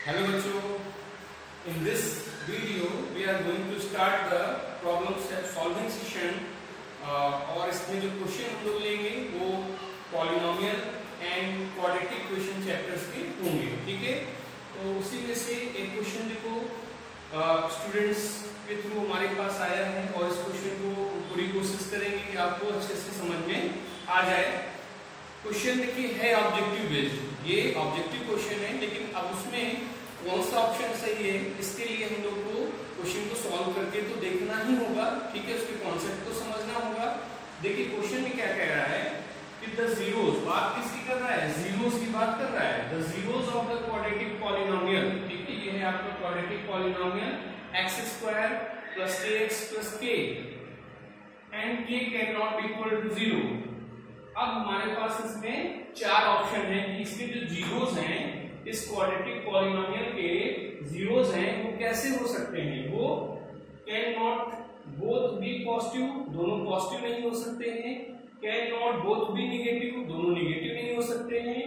Hello बच्चों, in this video we are going to start the problem set solving session और इसमें जो question हम लोग लेंगे वो polynomial and quadratic question chapters के होंगे। ठीक है, तो उसी में से एक क्वेश्चन देखो स्टूडेंट्स के थ्रू हमारे पास आया है और इस क्वेश्चन को पूरी कोशिश करेंगे कि आपको अच्छे से समझ में आ जाए। क्वेश्चन देखिए है ऑब्जेक्टिव बेस्ड, ये ऑब्जेक्टिव क्वेश्चन है, लेकिन अब उसमें कौन सा ऑप्शन सही है इसके लिए हम लोग को क्वेश्चन को सॉल्व करके तो देखना ही होगा। ठीक है, उसके कॉन्सेप्ट को समझना होगा। देखिए क्वेश्चन में क्या कह रहा है कि द जीरोस, बात किसकी कर रहा है, जीरोस की बात कर रहा है। The zeros of the quadratic polynomial, ठीक है, ये है आपका quadratic polynomial x² + kx + k and k can not be equal to 0। अब हमारे पास इसमें चार ऑप्शन है कि इसके जो जीरोस हैं, इस क्वाड्रेटिक पॉलिनोमियल के जीरोस हैं, वो कैसे हो सकते हैं। वो can not both be positive, दोनों पॉजिटिव नहीं हो सकते हैं। Can not both be negative, दोनों नेगेटिव नहीं हो सकते हैं।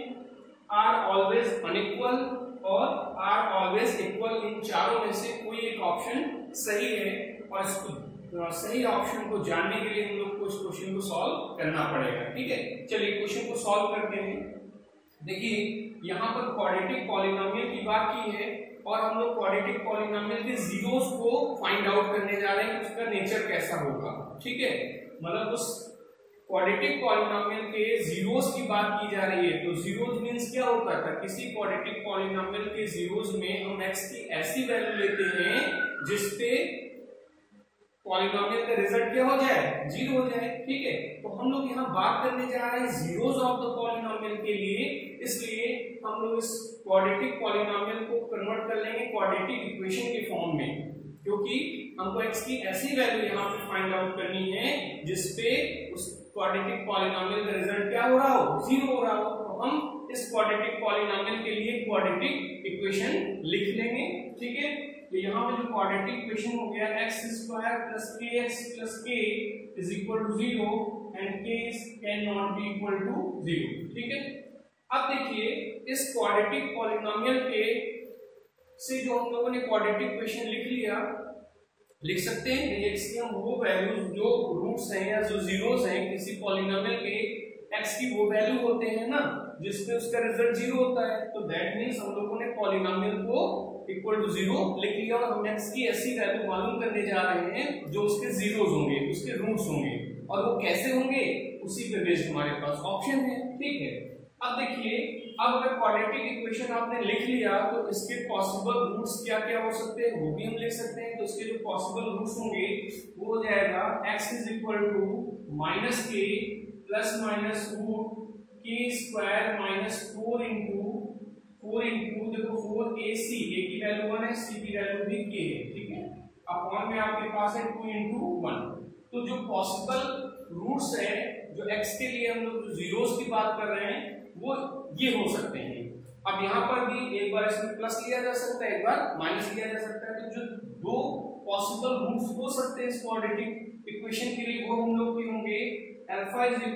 आर ऑलवेज अनइक्वल और आर ऑलवेज इक्वल, इन चारों में से कोई एक ऑप्शन सही है और इसको सही ऑप्शन को जानने के लिए हम लोग को इस क्वेश्चन को सॉल्व करना पड़ेगा। ठीक है, चलिए क्वेश्चन को सॉल्व करते हैं। देखिए यहाँ पर क्वाड्रेटिक पॉलिनोमियल की बात की है और हम लोग क्वाड्रेटिक पॉलिनोमियल के जीरोस को फाइंड आउट करने जा रहे हैं कि उसका नेचर कैसा होगा। ठीक है, मतलब उस क्वाड्रेटिक पॉलिनोमियल के जीरोस की बात की जा रही है। तो जीरोस मींस क्या होता था, किसी क्वाड्रेटिक पॉलिनोमियल के जीरोस में हम x की ऐसी वैल्यू लेते हैं जिसपे पॉलिनोमियल का रिजल्ट क्या हो जाए, 0 हो जाए। ठीक है, तो हम लोग यहाँ बात करने जा रहे हैं जीरोस ऑफ द पॉलिनोमियल के लिए, इसलिए हम लोग इस क्वाड्रेटिक पॉलिनोमियल को कन्वर्ट कर लेंगे क्वाड्रेटिक इक्वेशन के फॉर्म में, क्योंकि हमको x की ऐसी वैल्यू यहाँ पे फाइंड आउट करनी है जिसपे उस क्वाड्रेटिक पॉलिनोमियल का रिजल्ट क्या हो रहा हो, 0 हो रहा हो। तो हम इस क्वाड्रेटिक पॉलिनोमियल के लिए क्वाड्रेटिक इक्वेशन लिख लेंगे। ठीक है, तो यहाँ पे जो क्वाड्रेटिक इक्वेशन हो गया x² + kx + k = 0 and k can not be equal to 0। ठीक है, अब देखिए इस क्वाड्रेटिक पॉलिनोमियल के से जो हम लोगों ने क्वाड्रेटिक इक्वेशन लिख सकते हैं x की हम वो वैल्यूज जो रूट्स हैं या जो जीरोस हैं किसी पॉलिनोमियल के, x की वो वैल्यू होते हैं ना जिसमें उसका रिजल्ट 0 होता है। तो दैट मींस हम लोगों ने पॉलिनोमियल को इक्वल टू 0 लिख लिया और हम x की ऐसी वैल्यू मालूम करने जा रहे हैं जो उसके जीरोस होंगे, उसके रूट्स होंगे, और वो कैसे होंगे उसी पे बेस्ड हमारे पास ऑप्शन है। ठीक है, अब देखिए, अब अगर क्वाड्रेटिक इक्वेशन आपने लिख लिया तो इसके पॉसिबल रूट्स क्या क्या हो सकते हैं वो भी हम लिख सकते हैं। तो इसके जो पॉसिबल रूट्स होंगे वो हो जाएगा x = -k ± √k² -4 देखो 4ac, a की वैल्यू 1 है, c की वैल्यू भी k है। ठीक है, अपॉन में आपके पास है 2 × 1। तो जो पॉसिबल रूट्स है जो x के लिए हम लोग जो जीरोस की बात कर रहे हैं वो ये हो सकते हैं। अब यहाँ पर भी एक बार इसमें प्लस लिया जा सकता है, एक बार माइनस लिया जा सकता है। तो जो दो पॉसिबल रूट्स हो सकते हैं इस क्वाड्रेटिक इक्वेशन के लिए वो हम लोग के होंगे α = -k +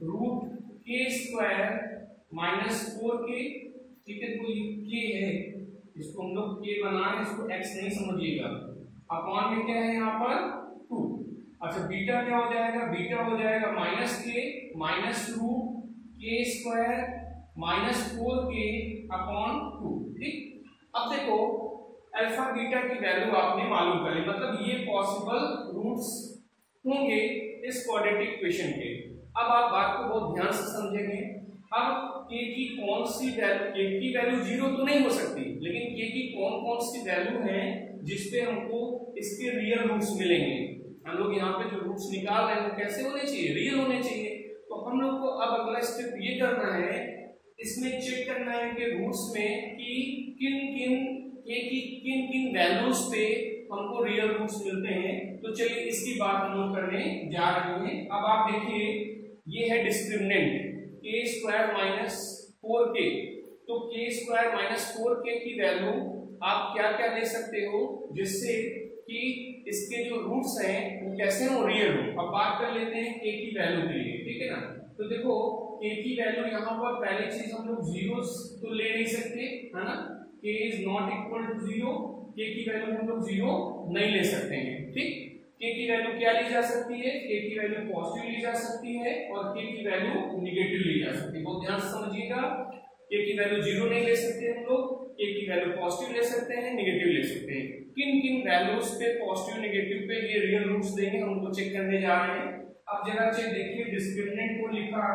√k² -4k। ठीक है, तो ये k है, इसको हम लोग k बना रहे हैं, इसको x नहीं समझिएगा। अपॉन में क्या है यहाँ पर 2। अच्छा, बीटा क्या हो जाएगा, बीटा हो जाएगा -k - √k² -4k/2। ठीक, अब देखो अल्फा बीटा की वैल्यू आपने मालूम कर ली, मतलब ये पॉसिबल रूट्स होंगे इस क्वाड्रेटिक इक्वेशन के। अब आप बात को बहुत ध्यान से समझेंगे। अब k की कौन सी वैल्यू, k की वैल्यू 0 तो नहीं हो सकती, लेकिन k की कौन सी वैल्यू है जिसपे हमको इसके रियल रूट्स मिलेंगे। हम लोग यहाँ पे जो रूट्स निकाल रहे हैं वो कैसे होने चाहिए, रियल होने चाहिए। तो हम लोग को अब अगला स्टेप ये करना है, इसमें चेक करना है कि रूट्स में कि किन किन वैल्यूज पे हमको रियल रूट्स मिलते हैं। तो चलिए इसकी बात हम लोग करने जा रहे हैं। अब आप देखिए ये है डिस्क्रिमिनेंट k² - 4k। तो k² - 4k की वैल्यू आप क्या क्या ले सकते हो जिससे कि इसके जो रूट्स हैं वो कैसे हो, रियल हो। अब बात कर लेते हैं k की वैल्यू के लिए। ठीक है ना, तो तो देखो k की वैल्यू यहाँ पर पहली चीज हम लोग जीरो तो ले नहीं सकते, है ना, k is not equal to zero, k की वैल्यू हम लोग जीरो नहीं ले सकते हैं, ठीक। k की वैल्यू क्या ली जा सकती है, k की वैल्यू पॉजिटिव ली जा सकती है और k की वैल्यू नेगेटिव ली जा सकती है। बहुत ध्यान से समझिएगा, k की वैल्यू जीरो नहीं ले सकते हम लोग, k की वैल्यू पॉजिटिव ले सकते हैं, नेगेटिव ले सकते हैं। किन किन वैल्यूज पे पॉजिटिव नेगेटिव पे ये रियल रूट्स देंगे हम उनको चेक करने जा रहे हैं। अब जरा चेक देखिए, डिस्क्रिमिनेंट को लिखा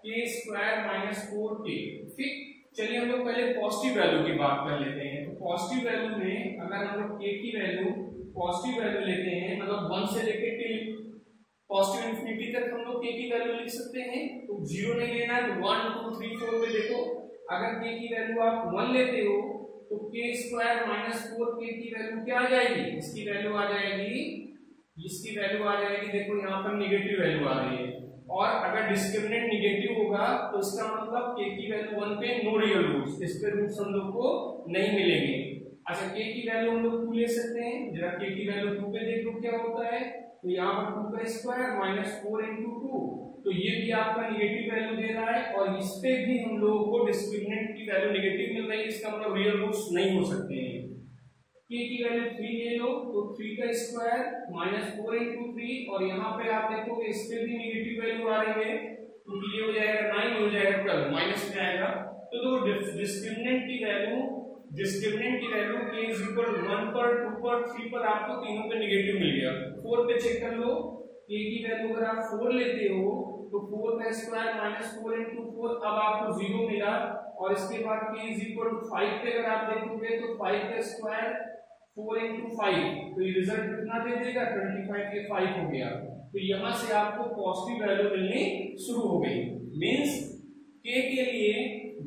k स्क्वायर माइनस 4k, ठीक। चलिए हम लोग पहले पॉजिटिव वैल्यू की बात कर लेते हैं। तो पॉजिटिव वैल्यू में अगर हम लोग k की वैल्यू पॉजिटिव वैल्यू लेते हैं, मतलब 1 से लेकर टिल पॉजिटिव इंफिनिटी तक हम लोग k की वैल्यू लिख सकते हैं। तो जीरो नहीं लेना है, 1 2 3 4 पे देखो, अगर k की वैल्यू आप 1 लेते हो तो k स्क्वायर माइनस 4k की वैल्यू क्या आ जाएगी, इसकी वैल्यू आ जाएगी, इसकी वैल्यू आ जाएगी, देखो यहाँ पर नेगेटिव वैल्यू आ रही है। और अगर डिस्क्रिमिनेंट नेगेटिव होगा तो इसका मतलब k की वैल्यू 1 पे नो रियल रूट्स, इस पे रूट्स हम लोग को नहीं मिलेंगे। अच्छा, k की वैल्यू हम लोग 2 ले सकते हैं, जरा k की वैल्यू 2 पे देख लो क्या होता है। तो यहाँ पर 2 का स्क्वायर माइनस 4 इंटू 2, तो ये भी आपका नेगेटिव वैल्यू दे रहा है और इस पे भी हम लोगों को डिस्क्रिमिनेंट की वैल्यू नेगेटिव मिल रही है, इसका मतलब रियल रूट्स नहीं हो सकते हैं। k की वैल्यू 3 ले लो, तो 3 का स्क्वायर माइनस 4 इंटू 3 और यहाँ पे आप देखोगे इस पे भी नेगेटिव वैल्यू आ रही है, तो ये हो जाएगा 9, हो जाएगा 12, माइनस में आएगा। तो देखो डिस्क्रिमिनेंट की वैल्यू k इज इक्वल 1 पर 2 पर 3 पर आपको तीनों पे नेगेटिव मिल गया। 4 पे चेक कर लो, k की वैल्यू अगर आप 4 लेते हो तो 4 का स्क्वायर माइनस 4 इंटू 4, अब आपको 0 मिला। और इसके बाद k इज इक्वल टू 5 पे अगर आप देखोगे तो 5 का स्क्वायर 4 इंटू 5, तो ये रिजल्ट कितना दे देगा, 25 के 5 हो गया। तो यहाँ से आपको पॉजिटिव वैल्यू मिलनी शुरू हो गई। मींस k के लिए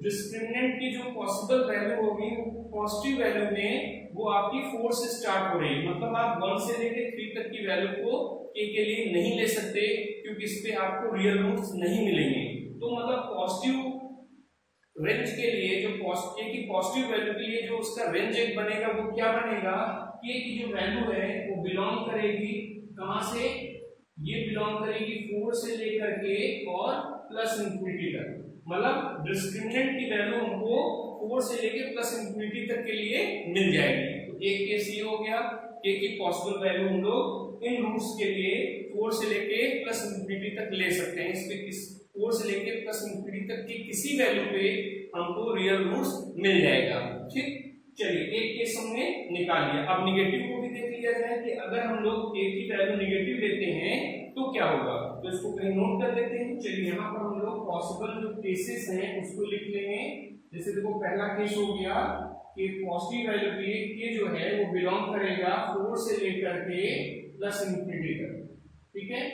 डिस्क्रिमिनेंट की जो पॉसिबल वैल्यू होगी पॉजिटिव वैल्यू में वो आपकी 4 से स्टार्ट हो रही है, मतलब आप 1 से लेकर 3 तक की वैल्यू को k के लिए नहीं ले सकते क्योंकि इस पे आपको रियल रूट्स नहीं मिलेंगे। तो मतलब पॉजिटिव रेंज के लिए जो k की पॉजिटिव वैल्यू के लिए जो उसका रेंज एक बनेगा वो क्या बनेगा, k की जो वैल्यू है वो बिलोंग करेगी कहां से, ये बिलोंग करेगी 4 से लेकर के और प्लस इंफिनिटी तक। मतलब डिस्क्रिमिनेंट की वैल्यू हमको 4 से लेकर प्लस इंफिनिटी तक के लिए मिल जाएगी। तो एक केस ये हो गया, k की पॉसिबल वैल्यू हम लोग इन रूट्स के लिए 4 से लेके प्लस इंफिनिटी तक ले सकते हैं। इस पे 4 से लेके प्लस इंफिनिटी तक की किसी वैल्यू पे हमको रियल रूट्स मिल जाएगा, ठीक। चलिए एक केस हमने निकाल लिया। अब नेगेटिव को भी देख लिया जाए कि अगर हम लोग k की वैल्यू नेगेटिव लेते हैं तो क्या होगा, तो इसको कहीं नोट कर लेते हैं। चलिए यहाँ पर हम लोग पॉसिबल जो केसेस हैं उसको लिख लेंगे। जैसे देखो पहला केस हो गया कि पॉजिटिव वैल्यू पे k जो है वो बिलोंग करेगा 4 से लेकर के प्लस इंफिनिटी तक, ठीक है,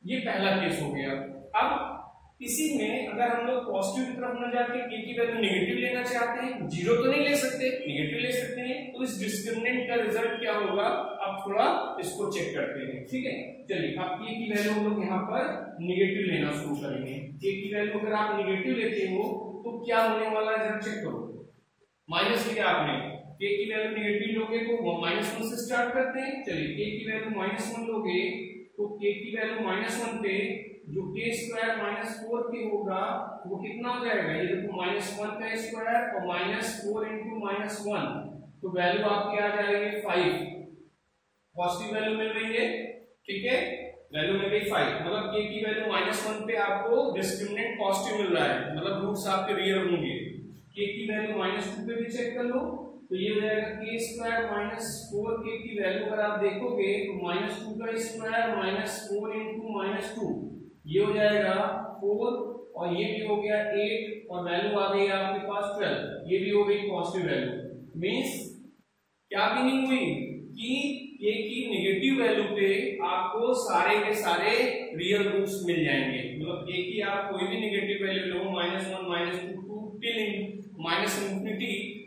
ये पहला केस हो गया। अब इसी में अगर हम लोग पॉजिटिव की तरफ न जाके k की वैल्यू नेगेटिव लेना चाहते हैं, जीरो तो नहीं ले सकते, नेगेटिव ले सकते हैं, तो इस डिस्क्रिमिनेंट का रिजल्ट क्या होगा, अब थोड़ा इसको चेक करते हैं, ठीक है। चलिए अब k की वैल्यू हम लोग यहाँ पर नेगेटिव लेना शुरू करेंगे। k की वैल्यू अगर आप नेगेटिव लेते हो तो क्या होने वाला है जरा चेक करो। माइनस लिया आपने, k की वैल्यू नेगेटिव लोगे तो -1 से स्टार्ट करते हैं। चलिए k की वैल्यू -1 लोगे तो k की वैल्यू -1 पे जो k स्क्वायर माइनस 4k होगा वो कितना हो जाएगा, ये देखो -1 का स्क्वायर और -4 इंटू -1, तो वैल्यू आपकी आ जाएगी 5, पॉजिटिव वैल्यू मिल रही है, ठीक है, वैल्यू मिल गई 5। मतलब k की वैल्यू -1 पे आपको डिस्क्रिमिनेंट पॉजिटिव मिल रहा है, मतलब रूट्स आपके रियल होंगे। k की वैल्यू -2 पे भी चेक कर लो, तो ये हो जाएगा k स्क्वायर माइनस 4k की वैल्यू अगर आप देखोगे तो -2 का स्क्वायर -4 इंटू -2, ये हो जाएगा 4 और ये भी हो गया 8 और वैल्यू आ गई आपके पास 12, ये भी हो गई पॉजिटिव वैल्यू। मींस क्या मीनिंग हुई कि k की नेगेटिव वैल्यू पे आपको सारे के सारे रियल रूट्स मिल जाएंगे। मतलब k की आप कोई भी नेगेटिव वैल्यू लो, -1 -2 टिल ∞,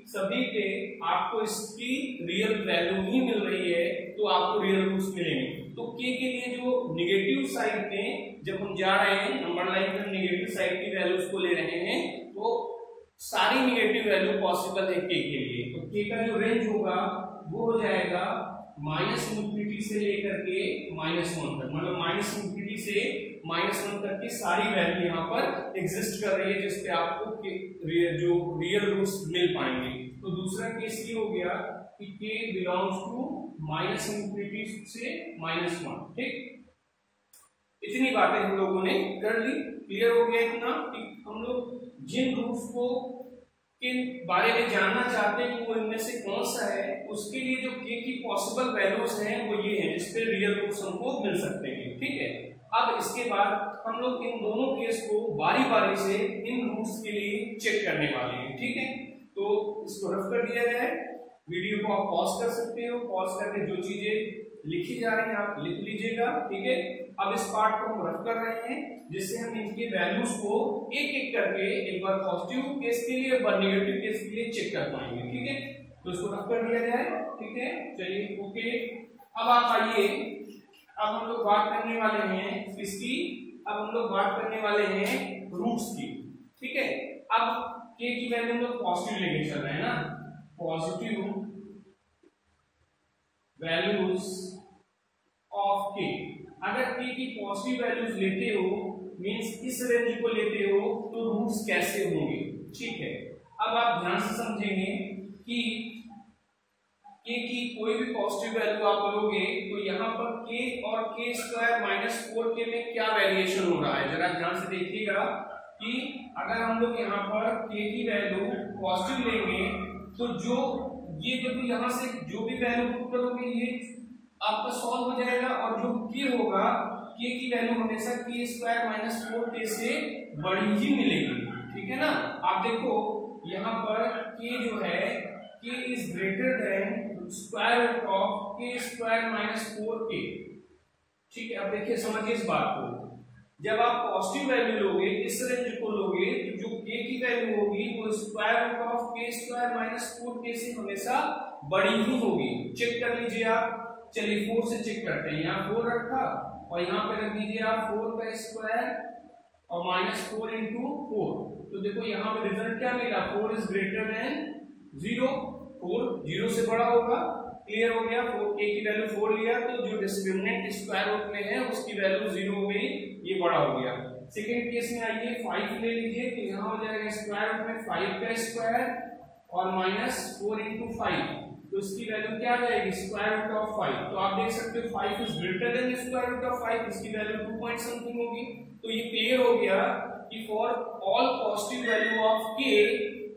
सभी पे आपको इसकी रियल वैल्यू ही मिल रही है, तो आपको रियल रूट्स मिलेंगे। तो k के लिए जो नेगेटिव साइड में जब हम जा रहे हैं, नंबर लाइन पर नेगेटिव साइड की वैल्यूज को ले रहे हैं, तो सारी नेगेटिव वैल्यू पॉसिबल है k के लिए। तो k का जो रेंज होगा वो हो जाएगा -∞ से लेकर के -1 तक, मतलब -∞ इंफिनिटी से -1 तक की सारी वैल्यू यहाँ पर एग्जिस्ट कर रही है, जिसपे आपको जो रियल रूट्स मिल पाएंगे। तो दूसरा केस ये हो गया कि k बिलोंग्स टू -इंफिनिटी से -1। ठीक, इतनी बातें हम लोगों ने कर ली। क्लियर हो गया इतना कि हम लोग जिन रूट्स को के बारे में जानना चाहते हैं कि वो इनमें से कौन सा है, उसके लिए जो k की पॉसिबल वैल्यूज हैं वो ये हैं, जिसपे रियल रूट्स हमको मिल सकते हैं। ठीक है, अब इसके बाद हम लोग इन दोनों केस को बारी बारी से इन रूट्स के लिए चेक करने वाले हैं। ठीक है, तो इसको रफ कर दिया गया है। वीडियो को आप पॉज कर सकते हो, पॉज करके जो चीजें लिखी जा रही हैं आप लिख लीजिएगा। ठीक है, अब इस पार्ट को हम रफ कर रहे हैं, जिससे हम इनके वैल्यूज को एक एक करके एक बार पॉजिटिव केस के लिए एक बार नेगेटिव केस के लिए चेक कर पाएंगे। ठीक है, तो इसको रफ कर दिया जाए। ठीक है, चलिए ओके। अब आप आइए, अब हम लोग बात करने वाले हैं किसकी, अब हम लोग बात करने वाले हैं रूट्स की। ठीक है, अब k की वैल्यू हम लोग पॉजिटिव लेके चल रहे हैं ना, पॉजिटिव वैल्यूज ऑफ k। अगर k की पॉजिटिव वैल्यूज लेते हो मींस इस रेंज को लेते हो तो रूट्स कैसे होंगे। ठीक है, अब आप ध्यान से समझेंगे कि k की कोई भी पॉजिटिव वैल्यू आप लोगे तो यहाँ पर k और k स्क्वायर -4k में क्या वेरिएशन हो रहा है, जरा ध्यान से देखिएगा कि अगर हम लोग यहाँ पर k की वैल्यू पॉजिटिव लेंगे तो जो ये जब यहाँ से जो भी वैल्यू पुट करोगे ये आपका सॉल्व हो जाएगा, और जो k होगा k की वैल्यू हमेशा k स्क्वायर -4k से बड़ी ही मिलेगी। ठीक है ना, आप देखो यहाँ पर k जो है k is greater than square root of k square -4k। ठीक है, अब देखिए समझिए इस बात को, जब आप पॉजिटिव वैल्यू लोगे इस रेंज को लोगे तो जो k की वैल्यू होगी वो square root of k square -4k से हमेशा बड़ी ही होगी। चेक कर लीजिए आप, चलिए 4 से चेक करते हैं। यहाँ 4 रखा और यहाँ पे रख दीजिए आप 4 का स्क्वायर और -4 इंटू 4, तो देखो यहाँ पे रिजल्ट क्या मिला, 4 इज ग्रेटर देन 0, 4 0 से बड़ा होगा। क्लियर हो गया, 4k की वैल्यू 4 लिया तो जो डिस्क्रिमिनेंट स्क्वायर रूट में है उसकी वैल्यू 0 हो गई, ये बड़ा हो गया। सेकेंड केस में आइए 5 ले लीजिए, तो यहाँ हो जाएगा स्क्वायर रूट में 5 का स्क्वायर और -4 इंटू 5, तो इसकी वैल्यू क्या आ जाएगी, स्क्वायर रूट ऑफ 5। तो आप देख सकते हो 5 is greater than square root of 5, इसकी वैल्यू 2 पॉइंट समथिंग होगी। तो ये क्लियर हो गया कि for all positive value of k,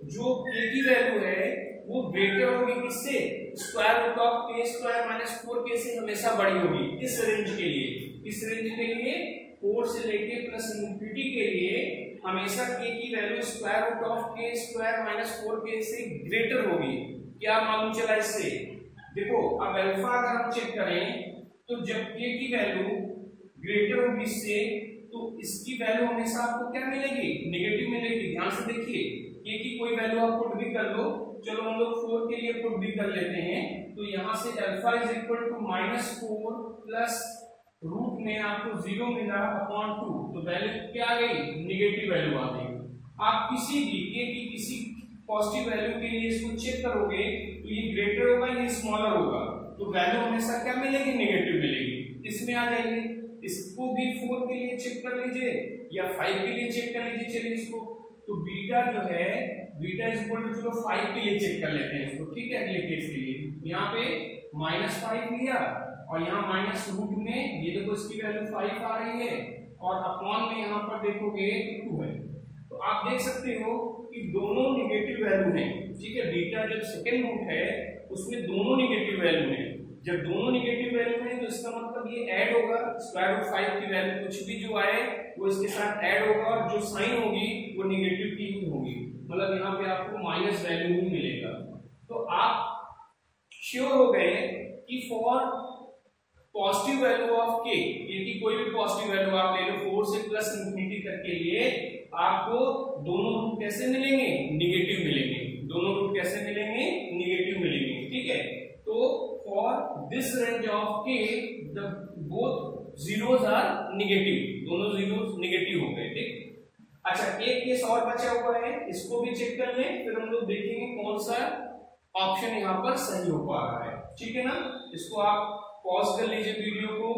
जो k की वैल्यू है वो ग्रेटर होगी किससे, square root of k square -4k से हमेशा बड़ी होगी। इस रेंज के लिए, इस रेंज के लिए 4 से लेके प्लस इंफिनिटी के लिए हमेशा k की value square root of k square -4k से ग्रेटर होगी। क्या मालूम चला इससे, देखो अब अल्फा अगर हम चेक करें तो जब k की वैल्यू ग्रेटर होगी इससे तो इसकी वैल्यू हमेशा आपको क्या मिलेगी, नेगेटिव मिलेगी। ध्यान से देखिए, k की कोई वैल्यू आप पुट भी कर लो, चलो हम लोग 4 के लिए पुट भी कर लेते हैं, तो यहाँ से alpha is equal to -4 plus root में आपको 0 मिला अपॉन 2, तो वैल्यू क्या आ गई, नेगेटिव वैल्यू आ गई। आप किसी भी k की किसी पॉजिटिव वैल्यू के लिए इसको चेक करोगे तो ये ग्रेटर होगा ये स्मॉलर होगा, तो वैल्यू हमेशा क्या मिलेगी, नेगेटिव मिलेगी। इसमें आ जाएगी, इसको भी 4 के लिए चेक कर लीजिए या 5 के लिए चेक कर लीजिए। चलिए इसको, तो बीटा जो है बीटा इज इक्वल टू, चलो 5 के लिए चेक कर लेते हैं इसको। ठीक है, अगले केस के लिए यहाँ पे -5 लिया और यहाँ माइनस रूट में ये देखो इसकी वैल्यू 5 आ रही है और अपॉन में यहाँ पर देखोगे 2 है, तो आप देख सकते हो कि दोनों निगेटिव वैल्यू हैं। ठीक है, बीटा जब सेकेंड रूट है उसमें दोनों निगेटिव वैल्यू हैं। जब दोनों निगेटिव वैल्यू हैं तो इसका मतलब ये ऐड होगा, स्क्वायर रूट 5 की वैल्यू कुछ भी जो आए वो इसके साथ ऐड होगा और जो साइन होगी वो निगेटिव की ही होगी, मतलब यहाँ पे आपको माइनस वैल्यू ही मिलेगा। तो आप श्योर हो गए कि फॉर पॉजिटिव वैल्यू ऑफ के, की कोई भी पॉजिटिव वैल्यू आप ले लो 4 से प्लस इंफिनिटी तक के लिए आपको दोनों रूट कैसे मिलेंगे, निगेटिव मिलेंगे। दोनों रूट कैसे मिलेंगे, निगेटिव मिलेंगे। ठीक है, तो फॉर दिस रेंज ऑफ के the both zeros are negative, दोनों जीरोस निगेटिव हो गए। ठीक, अच्छा एक केस और बचा हुआ है, इसको भी चेक कर लें, फिर हम लोग देखेंगे कौन सा ऑप्शन यहाँ पर सही हो पा रहा है। ठीक है ना, इसको आप पॉज कर लीजिए वीडियो को,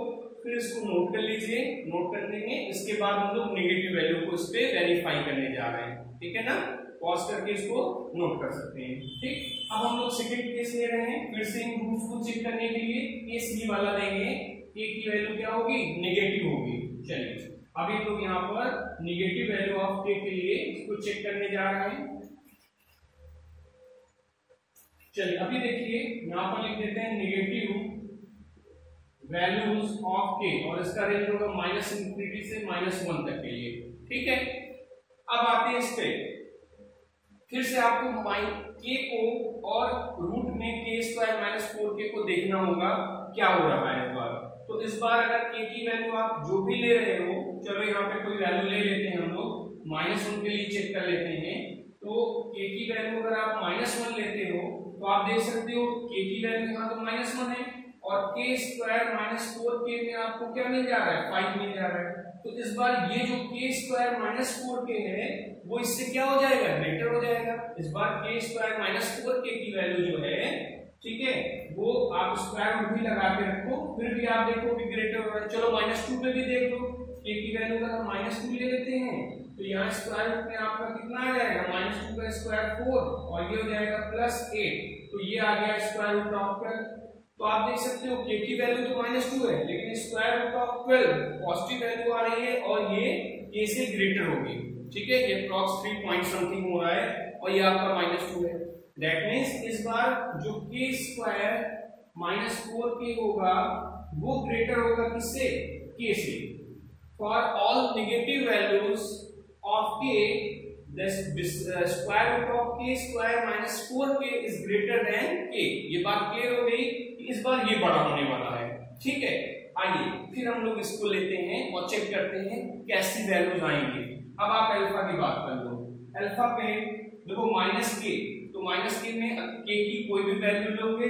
फिर इसको नोट कर लीजिए, नोट कर देंगे। इसके बाद हम लोग नेगेटिव वैल्यू को इस पे वेरीफाई करने जा रहे हैं, ठीक है ना। पॉज करके इसको नोट कर सकते हैं, ठीक। अब हम लोग सेकंड केस ले रहे हैं, फिर से इन रूट्स को चेक करने के लिए केस बी वाला लेंगे। ए की वैल्यू क्या होगी, नेगेटिव होगी। चलिए अभी हम लोग यहाँ पर नेगेटिव वैल्यू ऑफ ए के लिए इसको चेक करने जा रहे हैं। चलिए अभी देखिए यहाँ पर लिख देते हैं नेगेटिव वैल्यूज ऑफ के, और इसका रेंज होगा माइनस इंफिनिटी से -1 तक के लिए, ठीक है। अब आते हैं इस पे, फिर से आपको के को और रूट में k स्क्वायर माइनस 4k को देखना होगा क्या हो रहा है इस बार। तो इस बार अगर k की वैल्यू आप जो भी ले रहे हो, चलो यहाँ पे कोई वैल्यू ले लेते हैं हम लोग, -1 के लिए चेक कर लेते हैं। तो k की वैल्यू अगर आप -1 लेते हो तो आप देख सकते हो k की वैल्यू यहाँ तो -1 है, और k स्क्वायर माइनस 4k में आपको क्या मिल जा रहा है, 5 मिल जा रहा है। तो इस बार ये जो k स्क्वायर माइनस 4k है वो इससे क्या हो जाएगा, ग्रेटर हो जाएगा। इस बार k स्क्वायर माइनस 4k की वैल्यू जो है, ठीक है, वो आप स्क्वायर रूट भी लगा के रखो, फिर भी आप देखो कि ग्रेटर हो रहा है। चलो -2 पे भी देख लो, k की वैल्यू अगर हम -2 ले लेते हैं तो यहाँ स्क्वायर रूट में आपका कितना आ जाएगा, -2 का स्क्वायर 4, और ये हो जाएगा +8, तो ये आ गया स्क्वायर रूट ऑफ 12। तो आप देख सकते हो k की वैल्यू तो -2 है, लेकिन square root of 12 positive value आ रही है और ये k से ग्रेटर होगी, ठीक है। ये अप्रॉक्स 3 पॉइंट समथिंग हो रहा है और ये आपका -2 है। दैट मींस इस बार जो k स्क्वायर -4k होगा वो ग्रेटर होगा किससे, k से। For all negative values of k this square root of k square minus 4k is greater than k। ये बात क्लियर हो गई, इस बार ये बड़ा होने वाला है, ठीक है। आइए फिर हम लोग इसको लेते हैं और चेक करते हैं कैसी वैल्यूज आएंगे। अब आप अल्फा की बात कर लो, अल्फा पे देखो -k, तो -k में k की कोई भी वैल्यू लोगे,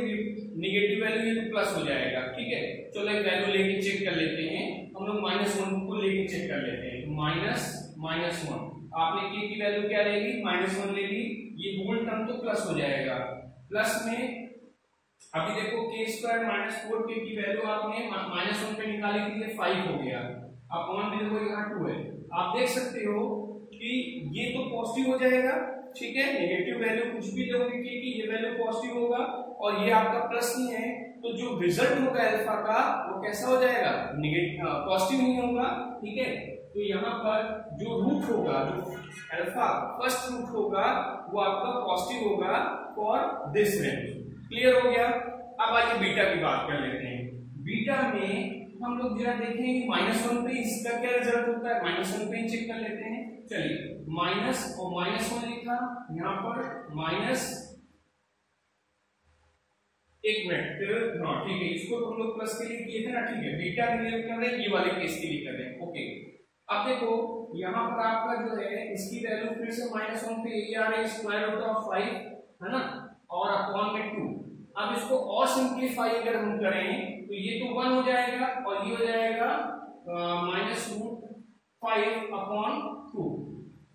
नेगेटिव वैल्यू ये तो प्लस हो जाएगा, ठीक है। चलो एक वैल्यू लेके चेक कर लेते हैं, हम लोग -1 को लेके चेक कर लेते हैं। -1 आपने k की वैल्यू क्या ले ली, -1 ले ली, ये होल टर्म तो प्लस हो जाएगा। प्लस में अभी देखो k स्क्वायर माइनस 4k की वैल्यू आपने -1 पे निकाली थी, ये 5 हो गया। अपॉन में देखो यहाँ 2 है, आप देख सकते हो कि ये तो पॉजिटिव हो जाएगा, ठीक है। नेगेटिव वैल्यू कुछ भी लोगे k की, ये वैल्यू पॉजिटिव होगा, और ये आपका प्लस नहीं है, तो जो रिजल्ट होगा अल्फा का वो कैसा हो जाएगा, नेगेटिव पॉजिटिव नहीं होगा, ठीक है। तो यहाँ पर जो रूट होगा, जो अल्फा फर्स्ट रूट होगा वो आपका पॉजिटिव होगा फॉर दिस रेंज। क्लियर हो गया। अब आइए बीटा की बात कर लेते हैं। बीटा में हम लोग जरा देखेंगे -1 पे इसका क्या रिजल्ट होता है, -1 पे चेक कर लेते हैं। चलिए माइनस और -1 लिखा, यहाँ पर माइनस, एक मिनट, हाँ ठीक है, इसको तो हम लोग प्लस के लिए किए थे ना, ठीक है। बीटा के लिए कर रहे हैं, ये वाले केस के लिए कर रहे हैं, ओके। अब देखो यहाँ पर आपका जो है इसकी वैल्यू फिर से -1 पे ये आ रही है, स्क्वायर रूट ऑफ 5 है ना, और अपॉन में 2। अब इसको और सिंप्लीफाई अगर हम करें तो ये तो 1 हो जाएगा और ये हो जाएगा -√5 अपॉन 2।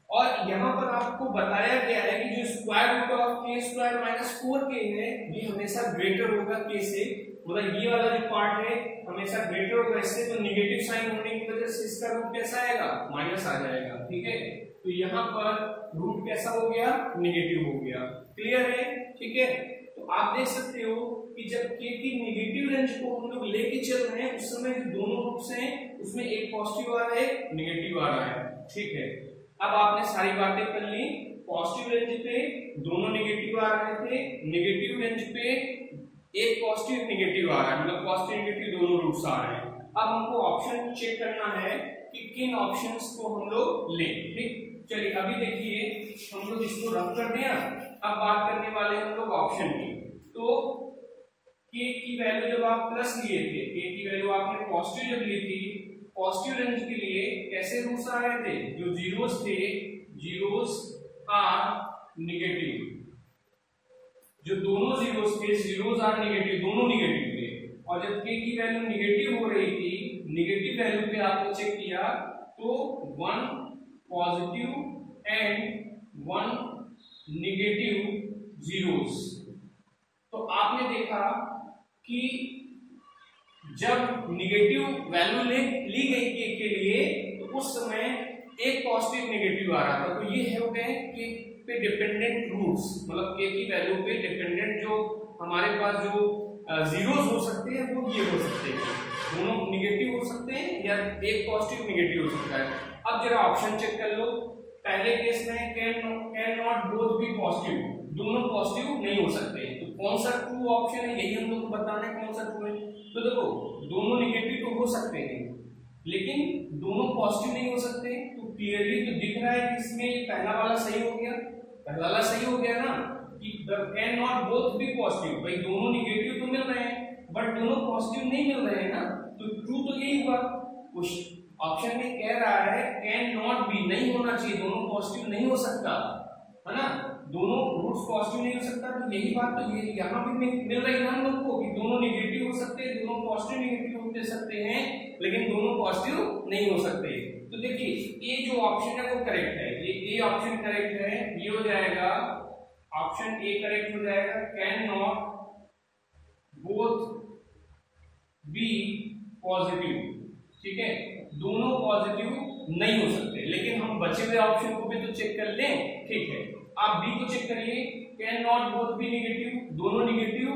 और यहाँ पर आपको बताया गया है कि जो square root of k square minus 4k है ये हमेशा ग्रेटर होगा k से, मतलब ये वाला जो पार्ट है हमेशा ग्रेटर होगा इससे, तो नेगेटिव साइन होने की वजह से इसका रूट कैसा आएगा, माइनस आ जाएगा, ठीक है। तो यहाँ पर रूट कैसा हो गया, नेगेटिव हो गया। क्लियर है, ठीक है। तो आप देख सकते हो कि जब k की नेगेटिव रेंज को हम लोग लेके चल रहे हैं उस समय जो दोनों रूट्स हैं उसमें एक पॉजिटिव आ रहा है, नेगेटिव आ रहा है, ठीक है। अब आपने सारी बातें कर ली, पॉजिटिव रेंज पे दोनों नेगेटिव आ रहे थे, नेगेटिव रेंज पे एक पॉजिटिव नेगेटिव आ रहा है, मतलब पॉजिटिव नेगेटिव दोनों रूट्स आ रहे हैं। अब हमको ऑप्शन चेक करना है कि किन ऑप्शंस को हम लोग लें, ठीक। चलिए अभी देखिए हम लोग इसको रख कर दिया, अब बात करने वाले हम लोग ऑप्शन की। तो k की वैल्यू जब आप प्लस लिए थे, k की वैल्यू आपने पॉजिटिव जब ली थी, पॉजिटिव रेंज के लिए कैसे रूट्स आ रहे थे, जो जीरोस थे, जीरोस आर नेगेटिव, जो दोनों जीरोस थे जीरोस आर नेगेटिव, दोनों नेगेटिव थे। और जब k की वैल्यू नेगेटिव हो रही थी, नेगेटिव वैल्यू पे आपने चेक किया तो 1 पॉजिटिव एंड 1 नेगेटिव जीरोस। तो आपने देखा कि जब निगेटिव वैल्यू ली गई के लिए, तो उस समय एक पॉजिटिव नेगेटिव आ रहा था, तो ये हो गए के पे डिपेंडेंट रूट्स, मतलब के की वैल्यू पे डिपेंडेंट जो हमारे पास जो जीरोस हो सकते हैं वो ये हो सकते हैं, दोनों निगेटिव हो सकते हैं या एक पॉजिटिव निगेटिव हो सकता है। अब जरा ऑप्शन चेक कर लो। पहले केस में can not both be positive, दोनों पॉजिटिव नहीं हो सकते, तो कौन सा ट्रू ऑप्शन है यही हम लोग को बताना है कौन सा ट्रू है। तो देखो दोनों निगेटिव तो हो सकते हैं लेकिन दोनों पॉजिटिव नहीं हो सकते, तो क्लियरली तो दिख रहा है कि इसमें पहला वाला सही हो गया, पहला वाला सही हो गया ना कि can not both be positive, भाई दोनों निगेटिव तो मिल रहे हैं बट दोनों पॉजिटिव नहीं मिल रहे हैं ना, तो ट्रू तो यही हुआ। ऑप्शन में कह रहा है कैन नॉट बी, नहीं होना चाहिए, दोनों पॉजिटिव नहीं हो सकता, है ना, दोनों रूट्स पॉजिटिव नहीं हो सकता, तो यही बात तो ये यहाँ भी मिल रही है हम लोग को कि दोनों निगेटिव हो सकते हैं, दोनों पॉजिटिव निगेटिव हो सकते हैं लेकिन दोनों पॉजिटिव नहीं हो सकते। तो देखिए ये जो ऑप्शन है वो करेक्ट है, ये ऑप्शन करेक्ट है, ये हो जाएगा ऑप्शन ए करेक्ट हो जाएगा, can not both be positive, ठीक है, दोनों पॉजिटिव नहीं हो सकते, लेकिन हम बचे हुए ऑप्शन को भी तो चेक कर लें, ठीक है। आप बी को चेक करिए, can not both be negative, दोनों निगेटिव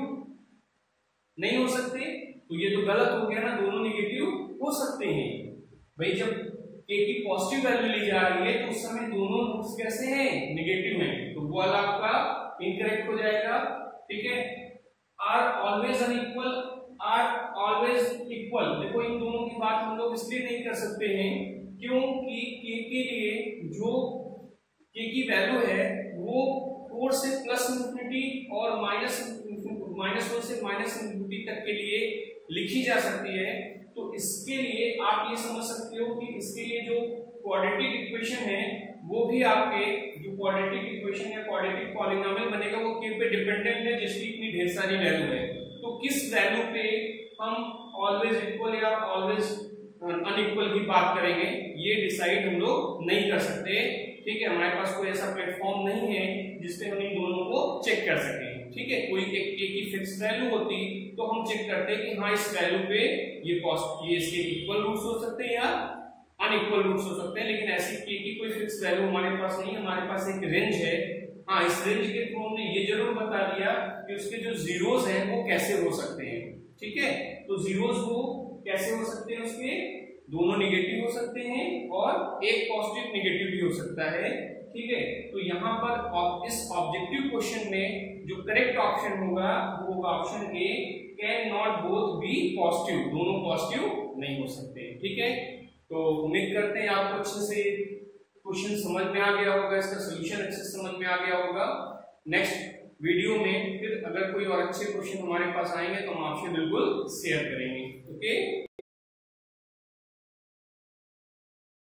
नहीं हो सकते, तो ये तो गलत हो गया ना, दोनों निगेटिव हो सकते हैं। भाई जब ए की पॉजिटिव वैल्यू ली जा रही है तो उस समय दोनों रूट्स कैसे हैं, निगेटिव हैं, तो वो वाला आपका इनकरेक्ट हो जाएगा, ठीक है। Are always unequal, are always equal, देखो इन दोनों की बात हम लोग इसलिए नहीं कर सकते हैं क्योंकि के के लिए जो के की वैल्यू है वो 4 से प्लस इंफिनिटी और माइनस 1 से माइनस इंफिनिटी तक के लिए लिखी जा सकती है, तो इसके लिए आप ये समझ सकते हो कि इसके लिए जो क्वाड्रेटिक इक्वेशन है वो भी आपके जो क्वाड्रेटिक इक्वेशन या क्वाड्रेटिक पॉलिनोमियल बनेगा वो के पे डिपेंडेंट है जिसकी इतनी ढेर सारी वैल्यू है, तो किस वैल्यू पे हम ऑलवेज इक्वल या ऑलवेज अनइक्वल की बात करेंगे ये डिसाइड हम लोग नहीं कर सकते, ठीक है। हमारे पास कोई ऐसा प्लेटफॉर्म नहीं है जिसपे हम इन दोनों को चेक कर सकें, ठीक है। कोई एक की फिक्स वैल्यू होती तो हम चेक करते कि हाँ इस वैल्यू पे ये इसके इक्वल रूट्स हो सकते हैं या अनइक्वल रूट्स हो सकते हैं, लेकिन ऐसी के की कोई फिक्स वैल्यू हमारे पास नहीं, हमारे पास एक रेंज है। हाँ इस रेंज के थ्रू हमने ये जरूर बता दिया कि उसके जो जीरोस हैं वो कैसे हो सकते हैं, ठीक है। तो जीरोस वो कैसे हो सकते हैं, उसके दोनों निगेटिव हो सकते हैं और एक पॉजिटिव निगेटिव भी हो सकता है, ठीक है। तो यहाँ पर इस ऑब्जेक्टिव क्वेश्चन में जो करेक्ट ऑप्शन होगा वो होगा option A, can not both be positive, दोनों पॉजिटिव नहीं हो सकते, ठीक है। तो उम्मीद करते हैं आपको अच्छे से क्वेश्चन समझ में आ गया होगा, इसका सोल्यूशन अच्छे से समझ में आ गया होगा। नेक्स्ट वीडियो में फिर अगर कोई और अच्छे क्वेश्चन हमारे पास आएंगे तो हम आपसे बिल्कुल शेयर करेंगे, ओके।